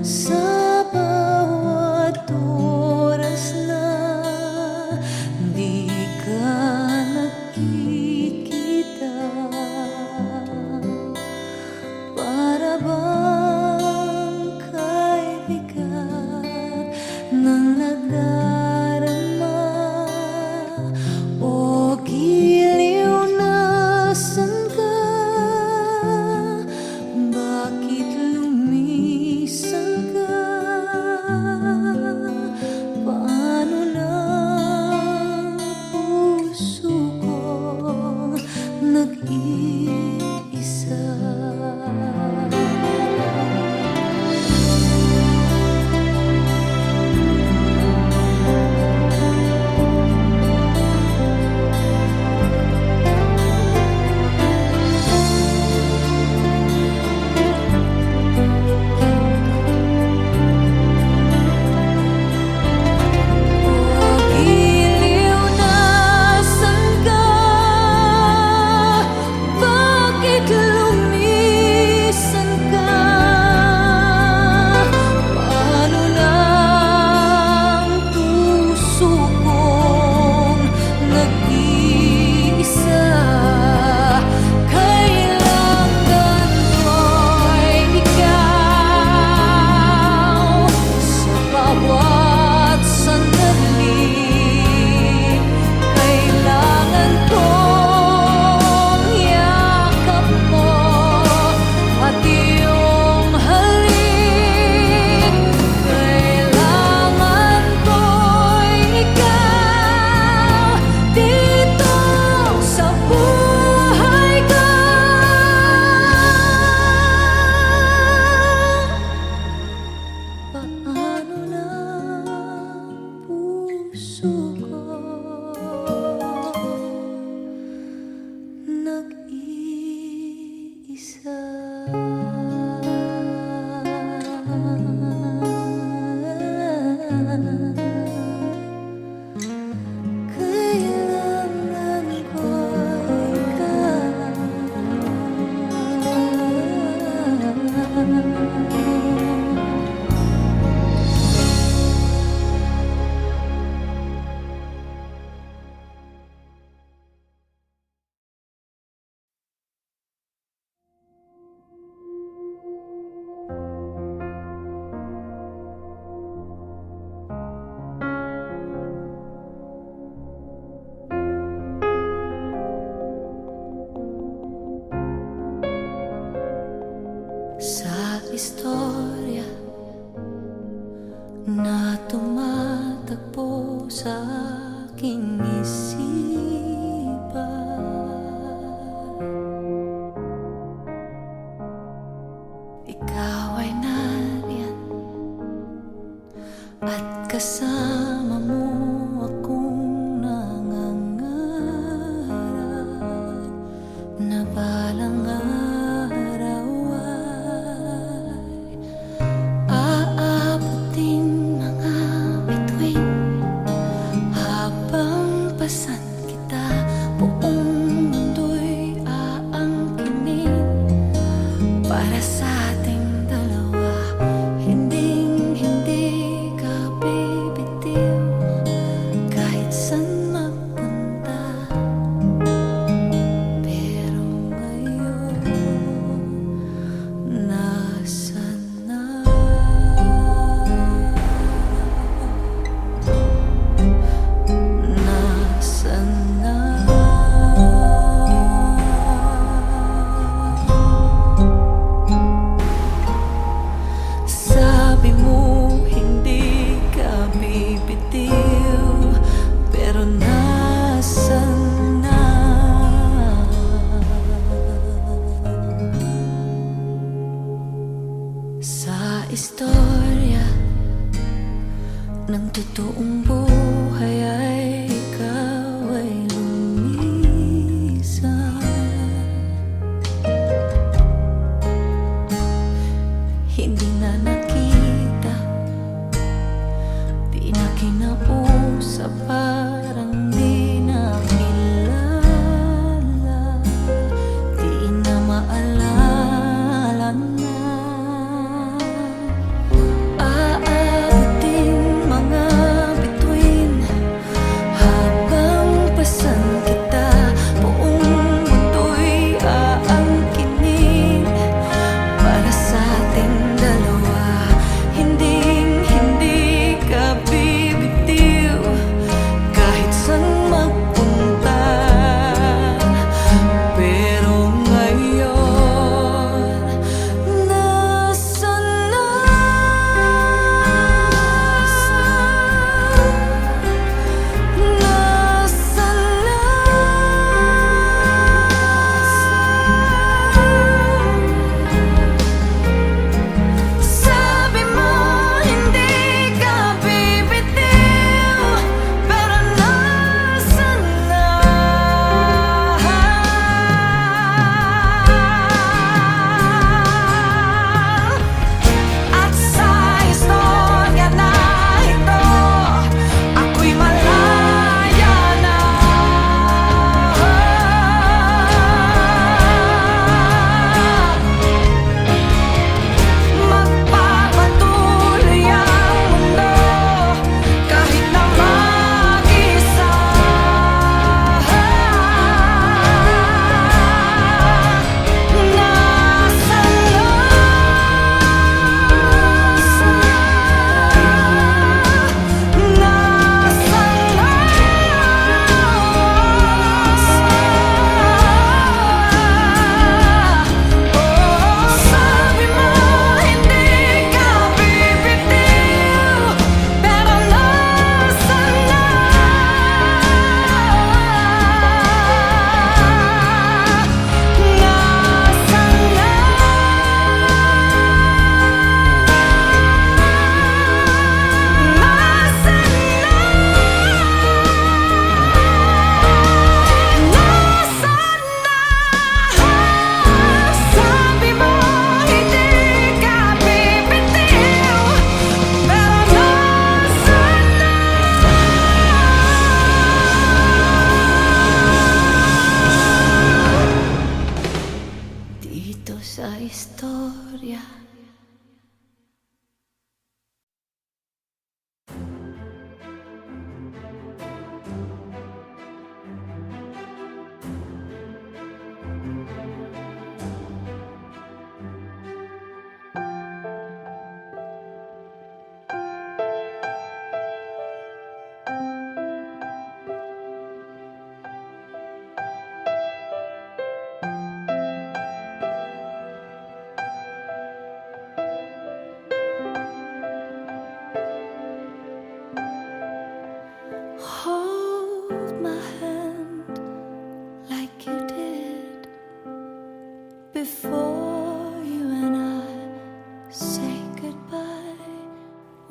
Sa bawat oras na di ka nakikita, para bang kaibigan ng nadarama o giliw, nasan ka? Bakit lumisan ka? Paano na puso ko nag-iisa? Sa istorya na tumatakbo sa aking isipan, ikaw ay nariyan at kasama mo akong nangangarap na balang para sa ating dalawa. Hinding-hindi ka bibitiw kahit saan magpunta. Pero ngayon, nasaan na? Nasaan na? Sabi mo hindi ka bibitiw, pero nasaan na? Sa istorya ng totoong buhay ay ikaw ay lumisan. Hindi na nakita, di na kinausap, parang di na kilala, di na maalala na.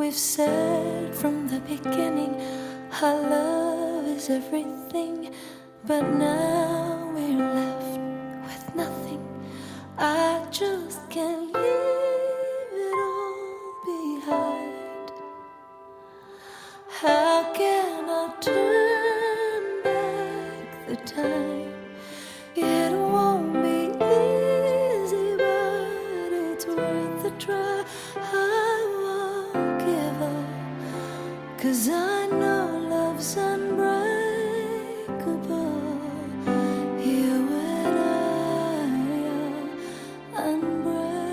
We've said from the beginning our love is everything, but now we're left with nothing. I just can't leave it all behind. How can I turn back the time? It won't be easy, but it's worth a try. I won't give up, 'cause I know love's unbreakable. You and I are unbreakable,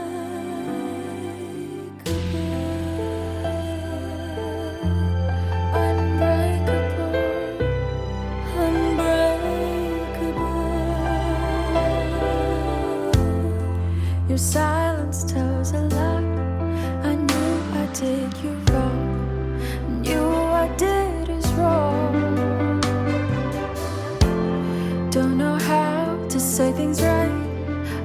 unbreakable. Your silence tells a lot. I knew I did you wrong, knew I did is wrong. Don't know how to say things right.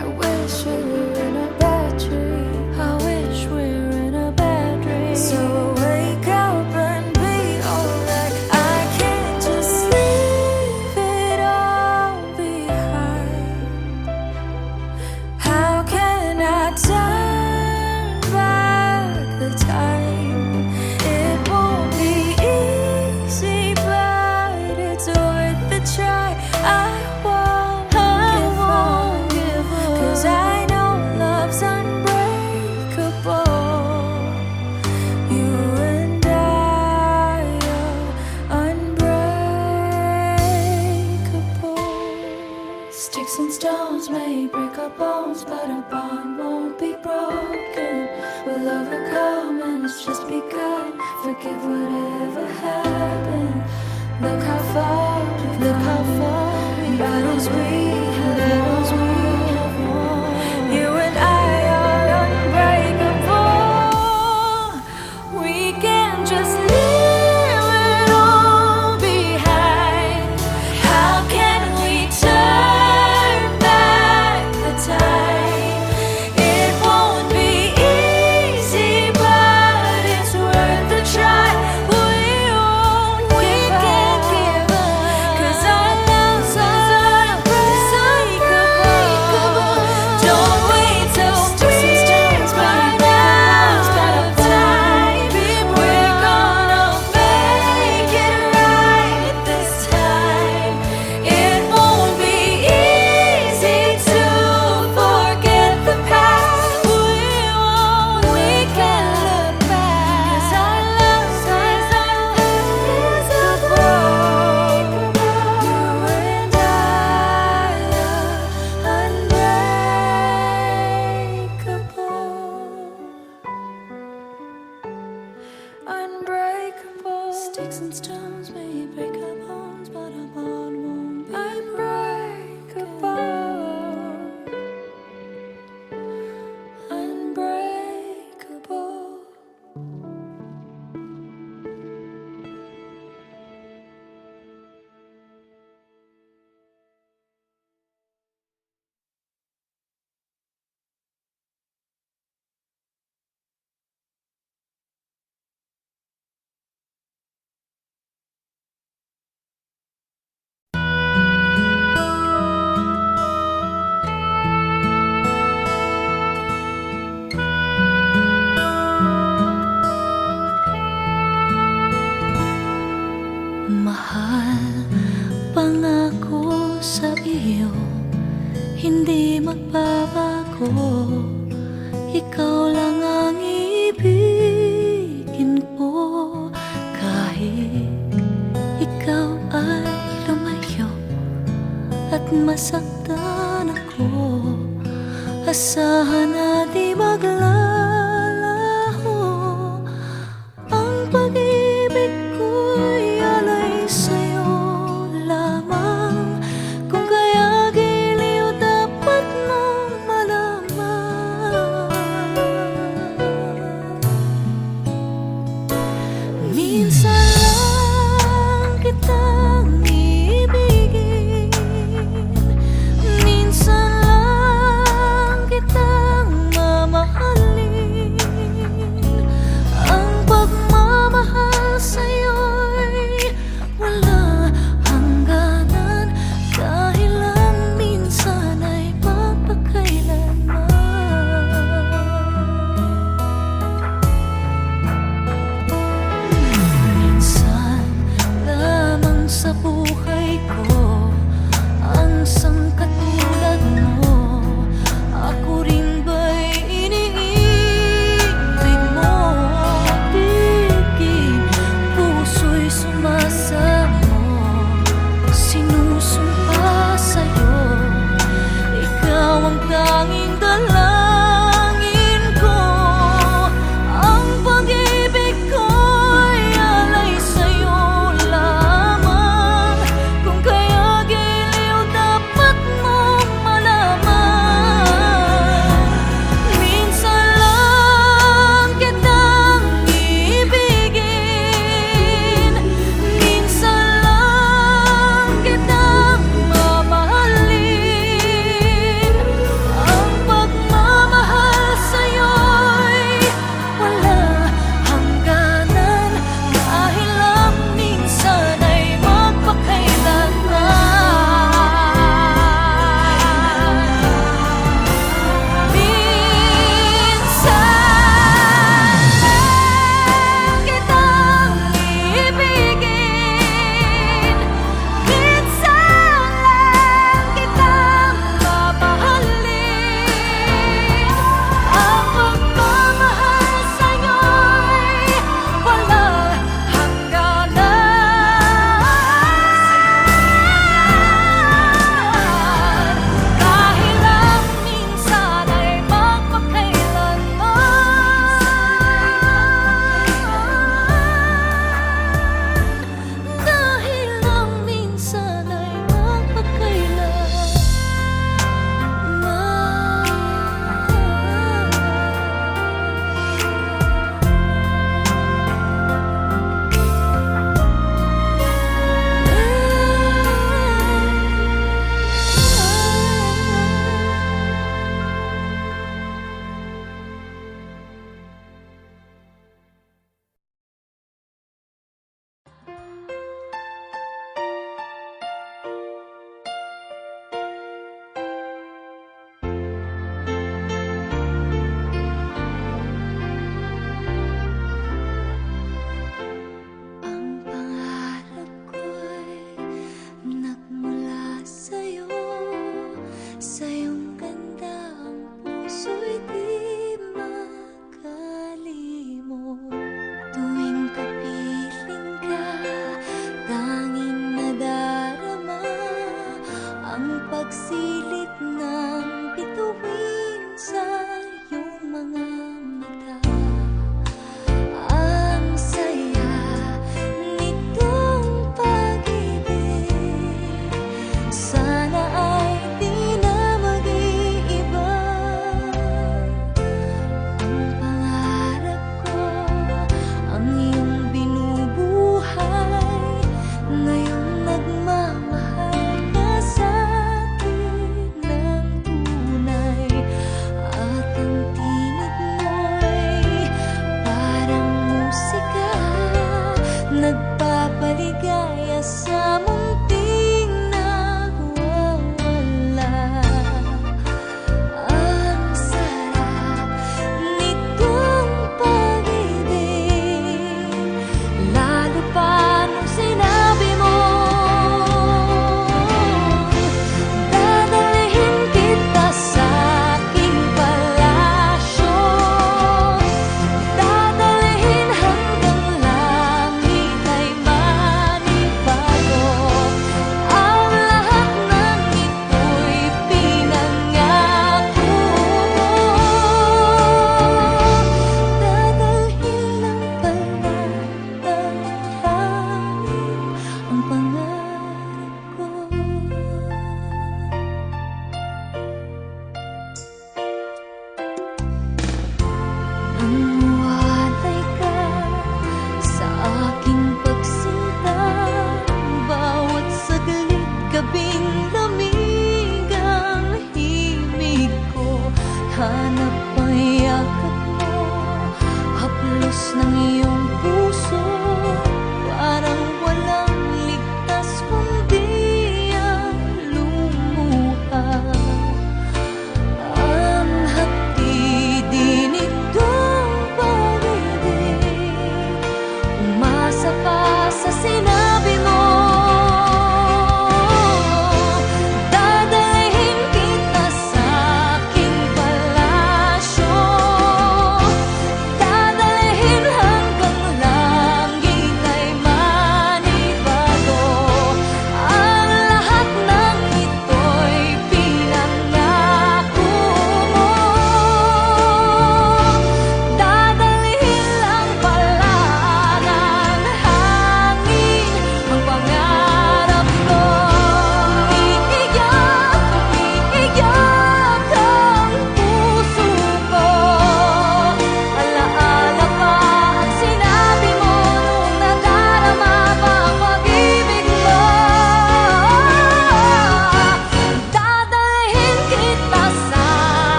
I wish we were in a bad dream. I wish we were in a bad dream. So wake up and be alright. I can't just leave it all behind. How can I turn back the time? It won't be easy, but it's worth the try. I won't give up, 'cause I know love's unbreakable. You and I are unbreakable. Sticks and stones may break our bones, but a bond won't be broken. We'll overcome and it's just begun. Forgive whatever happened. Look how far battles we have won. You and I are unbreakable. We can just leave it all behind. How can we turn back the time? It won't be easy, but it's worth a try. We can't give up, 'cause our love's unbreakable. Don't wait till we're run out of time. We're gonna make it right this time. It won't be easy to forget the past. We can't look back, 'cause our love's unbreakable. You and I are unbreakable. Unbreakable. Sticks and stones may break our bones, but our bond won't be unbreakable. sa buhay ko ang sangkatulad mo. Ako rin ba'y iniibig mo? Piging puso'y sumasamo, sinusumpa sa'yo. Ikaw ang tanging dalangin ko. Ang pag-ibig ko'y alay sa'yo lamang.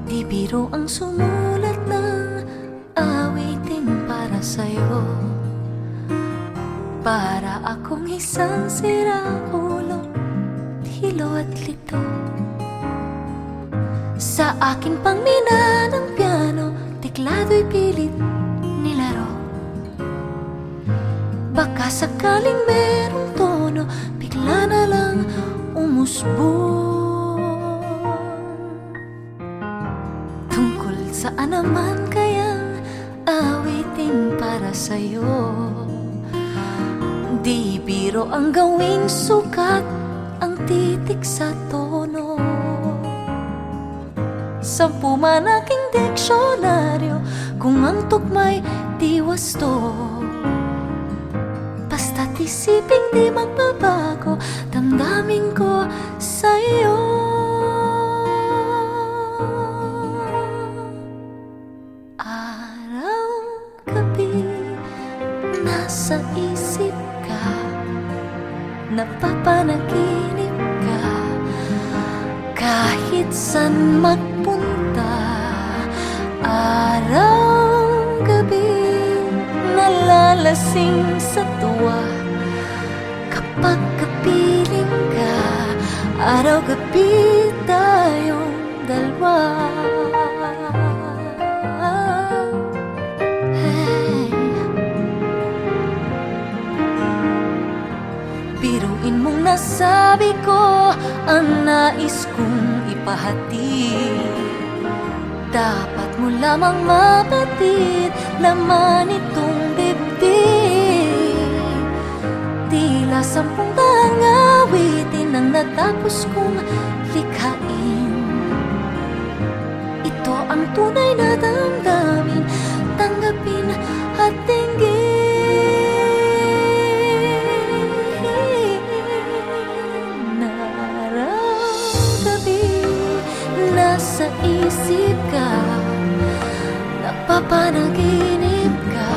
Di biro ang sumulat ng awitin para sa'yo. Para akong isang siraulo, hilo at lito. Sa aking pangmina ng piano, teklado'y pilit nilaro. Baka sakaling merong tono, bigla na lang umusbong. Tungkol saan naman kayang awitin para sa'yo? Di biro ang gawing sukat ang titik sa tono. 10 man aking diksyonaryo kung ang tugma'y di wasto. Basta't isiping di magbabago damdamin ko sa'yo. Araw, gabi, nasa isip ka, napapanaginip ka, kahit saan magpunta. Araw, gabi, nalalasing sa tuwa kapag kapiling ka. Araw, gabi, tayong dalawa. Hey. Biruin mong nasabi ko ang nais kong ipahatid. Dapat mo lamang mapatid laman itong dibdib. Tila 10 daang awitin ang natapos kong likhain. Ito ang tunay na damdamin, tanggapin at tinggin. Nasa isip ka, napapanaginip ka,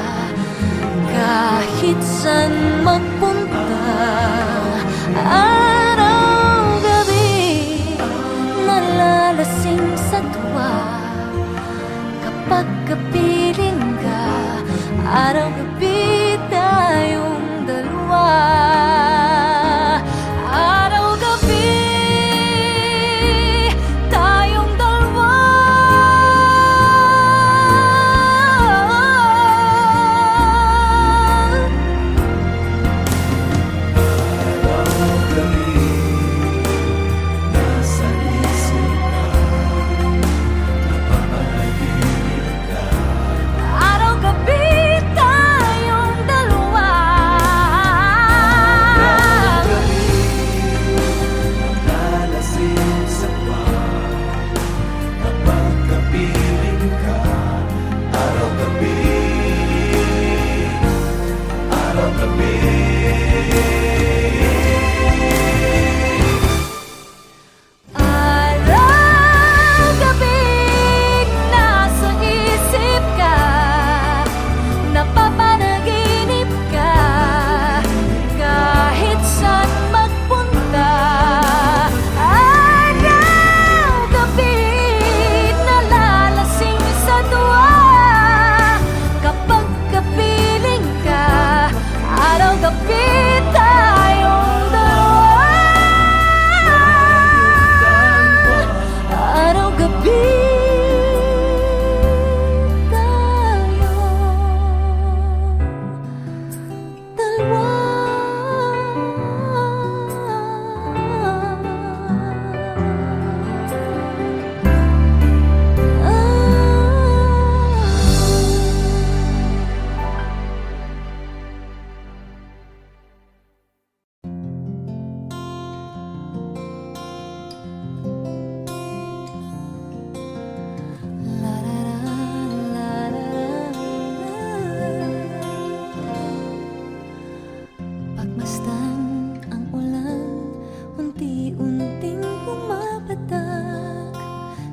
kahit saan magpunta. Araw, gabi, nalalasing sa tuwa kapag kapiling ka. Araw, gabi, tayong dalawa.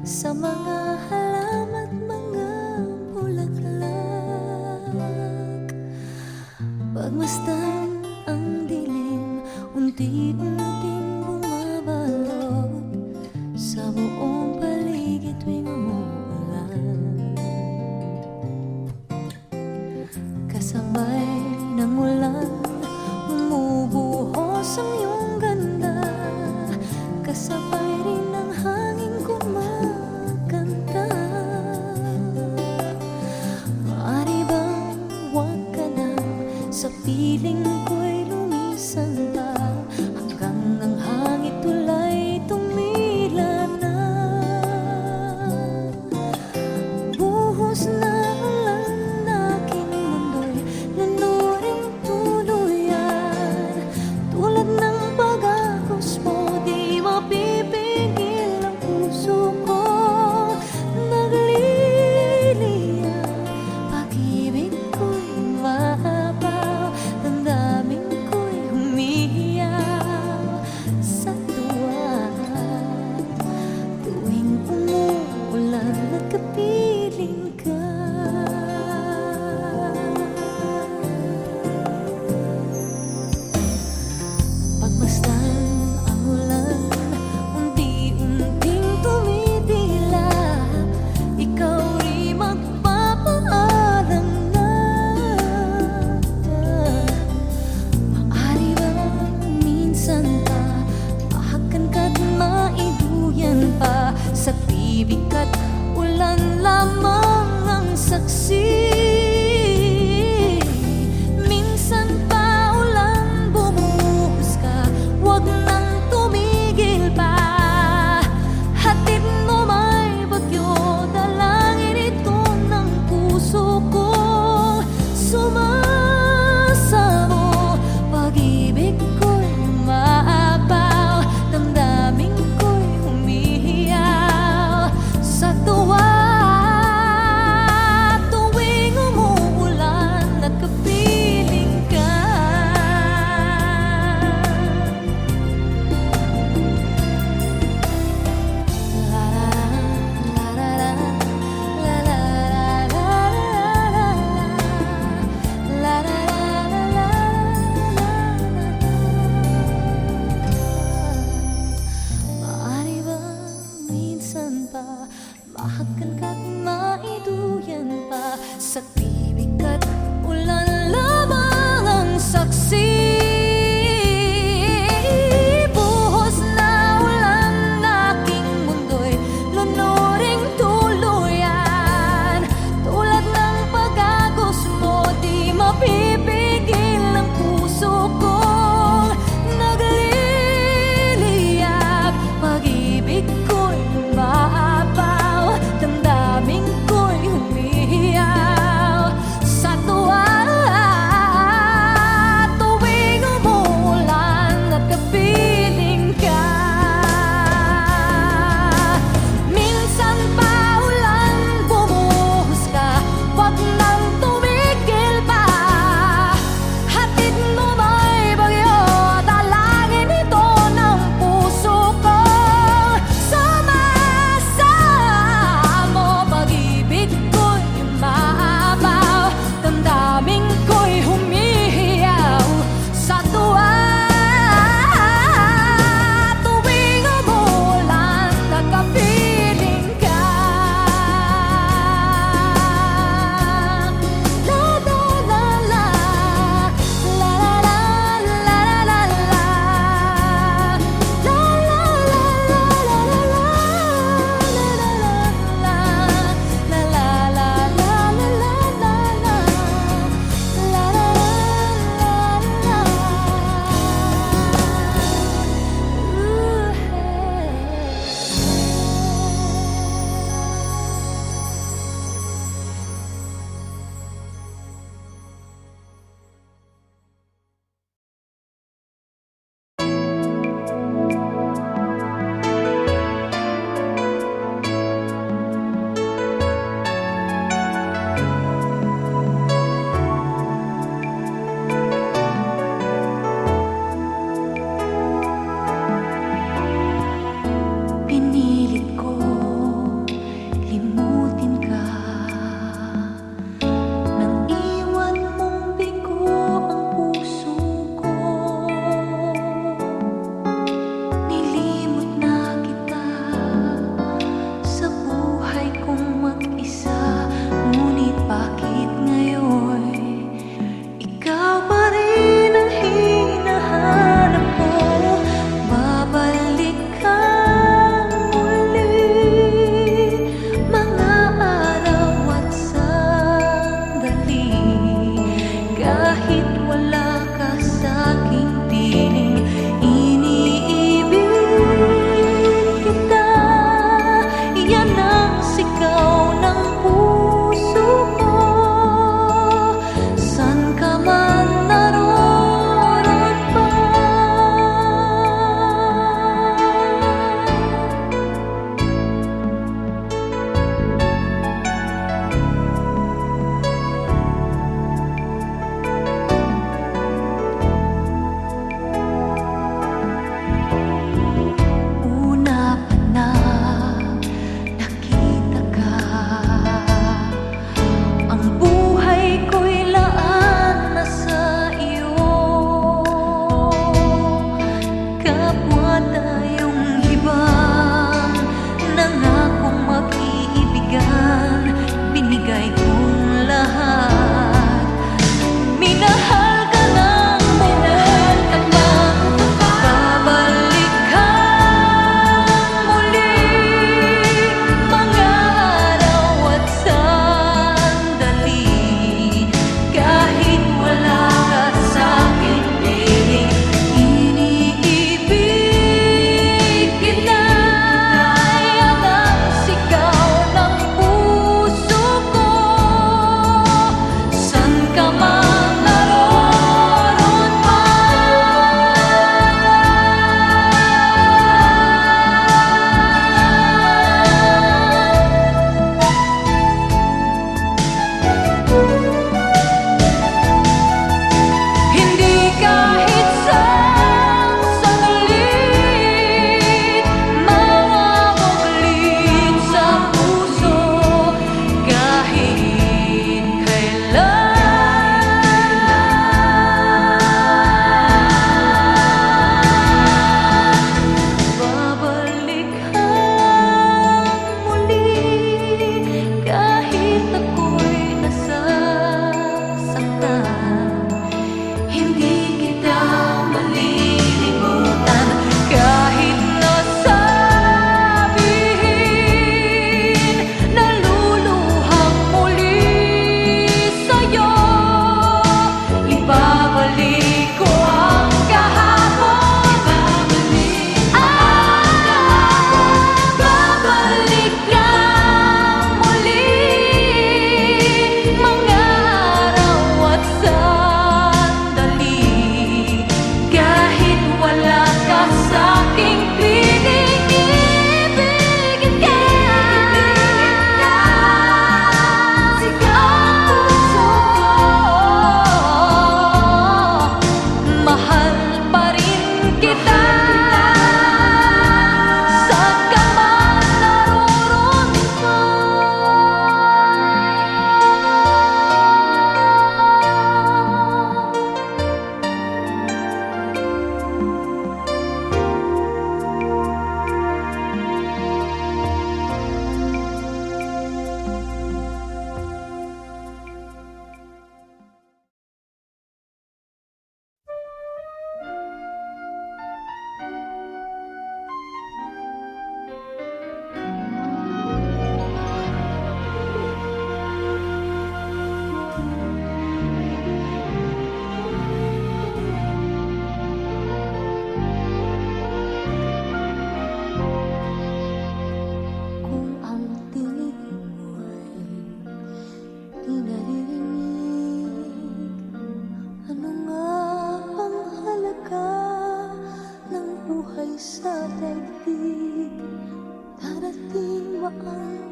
Sa mga halaman, mga bulaklak, pagmasdan ang dilim, unti-unting bumabalot sa buong paligid tuwing pag-ibig at ulan lamang ang saksi. Minsan pa ulan bumuhos ka, wag nang tumigil pa. Hatid mo may bagyo, dalangin ito ng puso kong sumasamo. Pag-ibig ko'y umaapaw, damdamin ko'y humihiyaw sa tuwa. Tuwing umuulan at kapiling ka, maaari bang minsan pa mahakan ka't maiduyan pa? Sa tibig at ulan lamang ang saksi. Buhos na ulan na aking mundo'y lunuring tuluyan. Tulad ng pag-agos mo, di mapipigil ang puso kong nagliliyab. Pag-ibig ko'y umaapaw, damdamin ko'y humihiyaw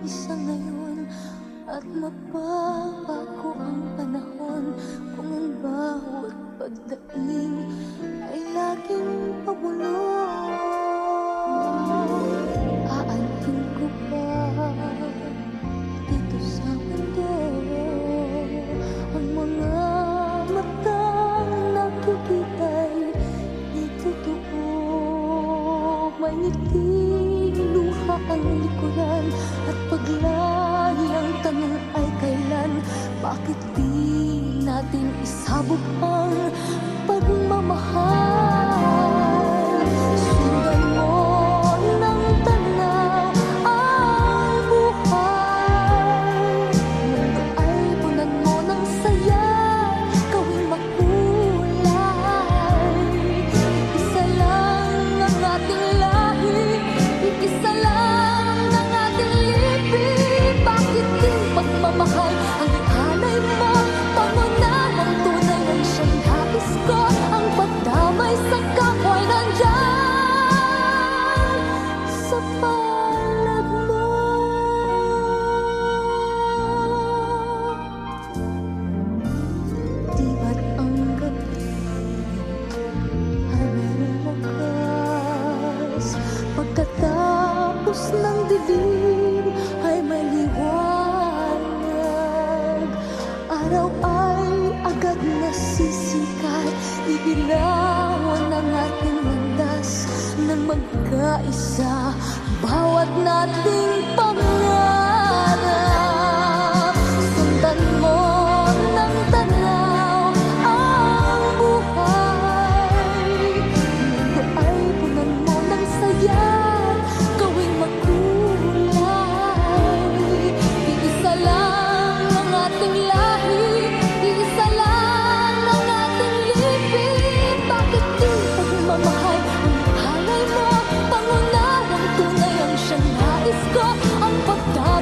isa ngayon at mapapago ang panahon kung ang bawat pagdating ay laging pabulong. Aanhin ko ba dito sa mundo ang mga matang nakikita'y di totoo? May ngiti, luha ang likuran at paglahi ang tanong ay kailan? Bakit di natin isabog ang pagmamahal? Sundan mo ng tanaw ang buhay. Mundo ay punan mo ng saya, gawing makulay. Isa lang ang ating lahi, isa lang ang ating libing. Bakit di pagmamahal ang ihalay mo? Pangunahang tunay ang siyang nais ko. Ang pagdamay sa kapwa'y nandyan sa palad mo. Di ba't ang gabi ay merong wakas? Pagkatapos ng dilim ay may liwanag. Araw ay agad nasisikat, ibilawan ang ating landas ng magkaisa, bawat nating pangarap. Sundan mo ng tanaw ang buhay. Mundo ay punan mo ng saya, gawing makulay. Iisa lang ang ating lahi, iisa lang ang ating libing. Bakit di pagmamahal ang halay mo? Pangunahang tunay ang siyang nais ko. Ang pagdamay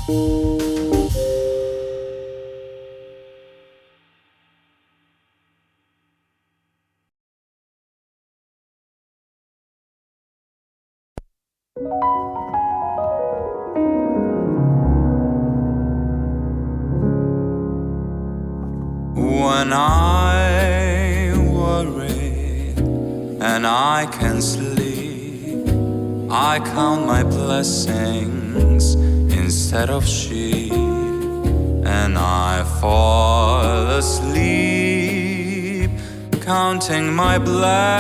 When I worry and I can't sleep, I count my blessings instead of sheep, and I fall asleep counting my blessings.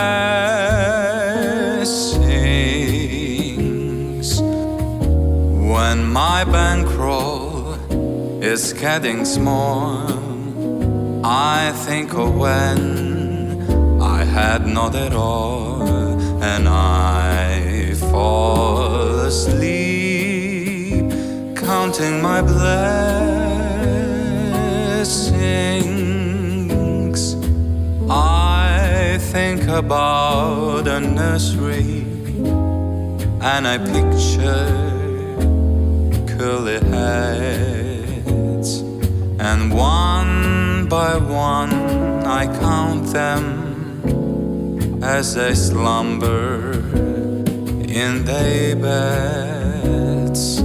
When my bankroll is getting small, I think of when I had not at all, and I fall asleep counting my blessings. I think about a nursery and I picture curly heads, and one by one I count them as they slumber in their beds.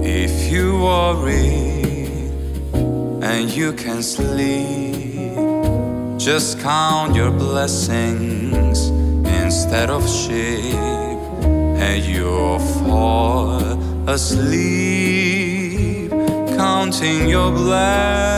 If you worry and you can sleep, just count your blessings instead of sheep, and you'll fall asleep counting your blessings.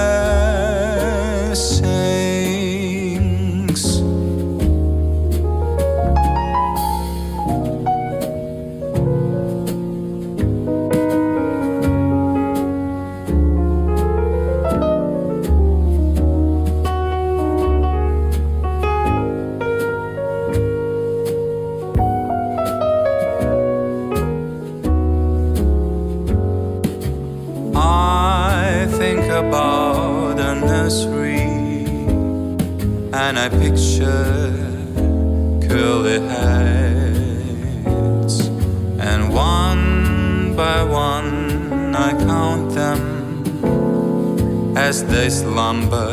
About a nursery and I picture curly heads, and one by one I count them as they slumber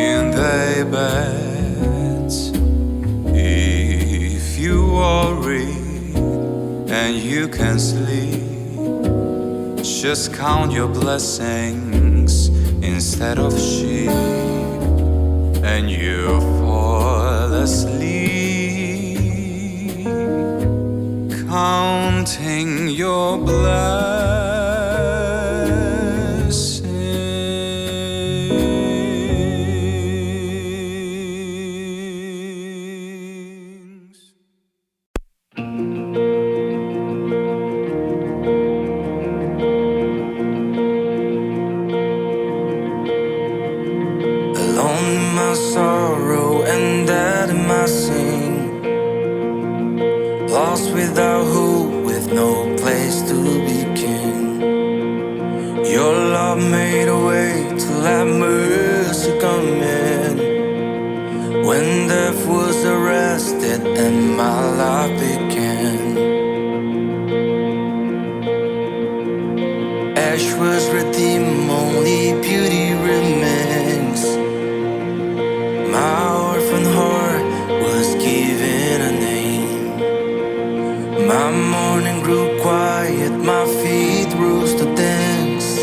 in their beds. If you worry and you can sleep, just count your blessings instead of sheep, and you fall asleep counting your blessings. Sorrow and dead in my sin, lost without hope, with no place to begin. Your love made a way to let mercy come in. When death was arrested and my life began, ash was redeemed, only beauty remains. My orphan heart was given a name. My morning grew quiet, my feet rose to dance.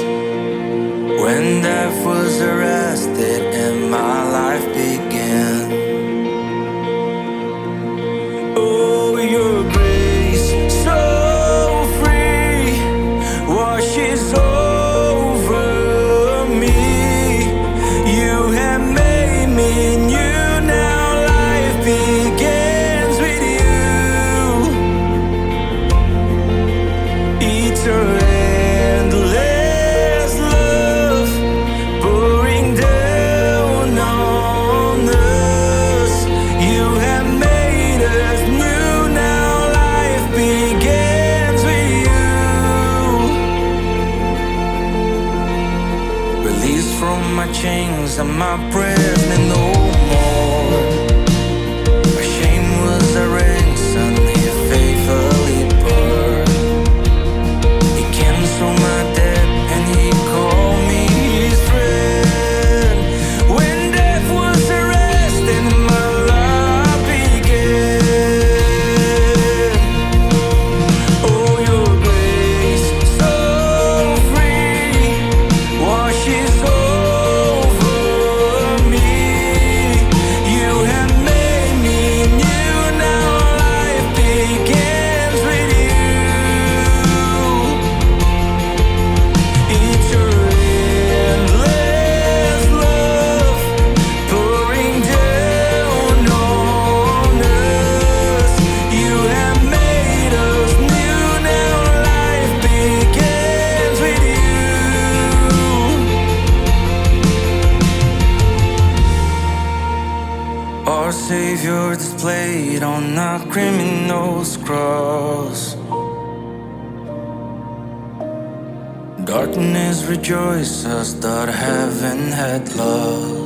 When death was arrested and my life began. Oh, your grace, so free, washes over me. You have made me new, now life begins with you. Eternal endless love pouring down on us. You have made us new, now life begins with you. Released from my chains and my prisoner no more. My shame was a ransom he faithfully bore. He canceled played on our criminal's cross. Darkness rejoices that heaven had lost.